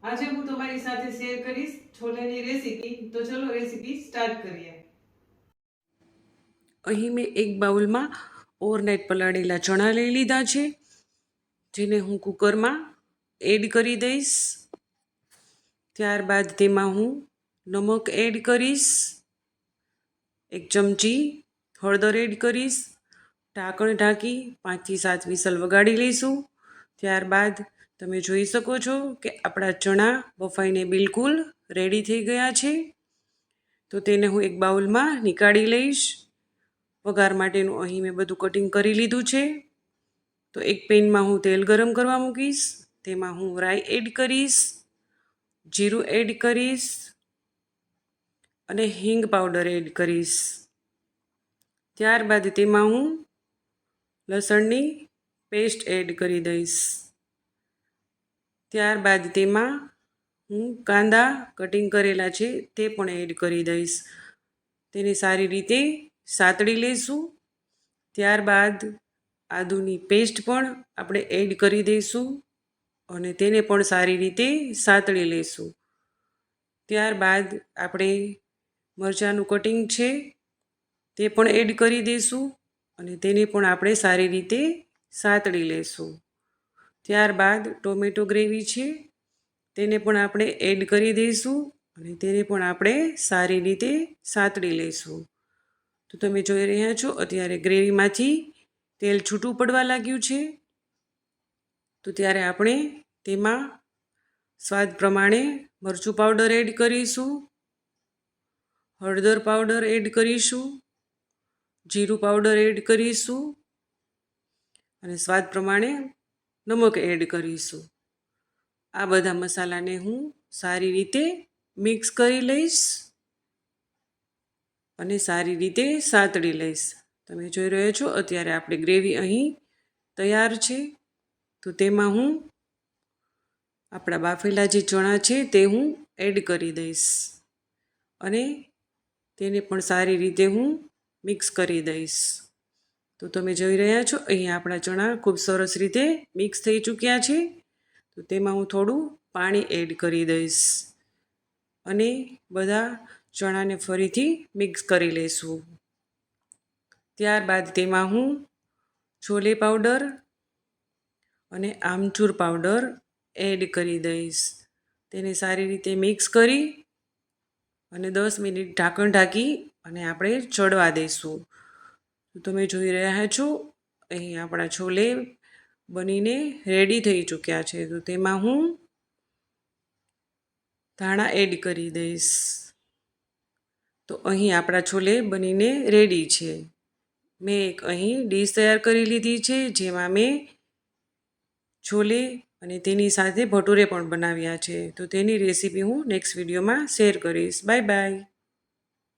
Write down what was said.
આજે હું તમારી સાથે શેર કરીશ છોલેની રેસીપી. તો ચલો રેસીપી સ્ટાર્ટ કરીએ. અહીં મેં એક બાઉલમાં ઓવરનાઇટ પલાળેલા ચણા લઈ લીધા છે, જેને હું કુકરમાં એડ કરી દઈશ. ત્યારબાદ તેમાં હું નમક એડ કરીશ, 1 ચમચી હળદર એડ કરીશ. ઢાંકણ ઢાંકી 5 થી 7 વિસલ વગાડી લઈશું. ત્યારબાદ તમે જોઈ શકો છો કે આપણા ચણા બફાઈને બિલકુલ રેડી થઈ ગયા છે. તો તેને હું એક બાઉલમાં નીકાળી લઈશ. વઘાર માટેનું અહીં મેં બધું કટિંગ કરી લીધું છે. તો એક પેનમાં હું તેલ ગરમ કરવા મૂકીશ. તેમાં હું રાઈ એડ કરીશ, જીરું એડ કરીશ અને હિંગ પાવડર એડ કરીશ. ત્યારબાદ તેમાં હું લસણની પેસ્ટ એડ કરી દઈશ. ત્યારબાદ તેમાં હું કાંદા કટિંગ કરેલા છે તે પણ એડ કરી દઈશ. તેને સારી રીતે સાતળી લઈશું. ત્યારબાદ આદુની પેસ્ટ પણ આપણે એડ કરી દઈશું અને તેને પણ સારી રીતે સાતળી લઈશું. ત્યારબાદ આપણે મરચાંનું કટિંગ છે તે પણ એડ કરી દઈશું અને તેને પણ આપણે સારી રીતે સાતળી લઈશું. ત્યારબાદ ટોમેટો ગ્રેવી છે તેને પણ આપણે એડ કરી દઈશું અને તેને પણ આપણે સારી રીતે સાતળી લઈશું. તો તમે જોઈ રહ્યા છો અત્યારે ગ્રેવીમાંથી તેલ છૂટું પડવા લાગ્યું છે. તો ત્યારે આપણે તેમાં સ્વાદ પ્રમાણે મરચું પાવડર એડ કરીશું, હળદર પાવડર એડ કરીશું, જીરું પાવડર એડ કરીશું અને સ્વાદ પ્રમાણે નમક એડ કરીશું. આ બધા મસાલાને હું સારી રીતે મિક્સ કરી લઈશ અને સારી રીતે સાતળી લઈશ. તમે જોઈ રહ્યા છો અત્યારે આપણી ગ્રેવી અહીં તૈયાર છે. તો તેમાં હું આપણા બાફેલા જે ચણા છે તે હું એડ કરી દઈશ અને તેને પણ સારી રીતે હું મિક્સ કરી દઈશ. તો તમે જોઈ રહ્યા છો અહીં આપણા ચણા ખૂબ સરસ રીતે મિક્સ થઈ ચૂક્યા છે. તો તેમાં હું થોડું પાણી એડ કરી દઈશ અને બધા ચણાને ફરીથી મિક્સ કરી લઈશું. ત્યારબાદ તેમાં હું છોલે પાવડર અને આમચૂર પાવડર એડ કરી દઈશ. તેને સારી રીતે મિક્સ કરી અને 10 મિનિટ ઢાંકણ ઢાંકી અને આપણે ચડવા દઈશું. તો તમે જોઈ રહ્યા છો અહીં આપણા છોલે બનીને રેડી થઈ ચૂક્યા છે. તો તેમાં હું ધાણા એડ કરી દઈશ. તો અહીં આપણા છોલે બનીને રેડી છે. મેં એક અહીં ડીશ તૈયાર કરી લીધી છે, જેમાં મેં છોલે અને તેની સાથે ભટુરે પણ બનાવ્યા છે. તો તેની રેસીપી હું નેક્સ્ટ વિડીયોમાં શેર કરીશ. Bye bye.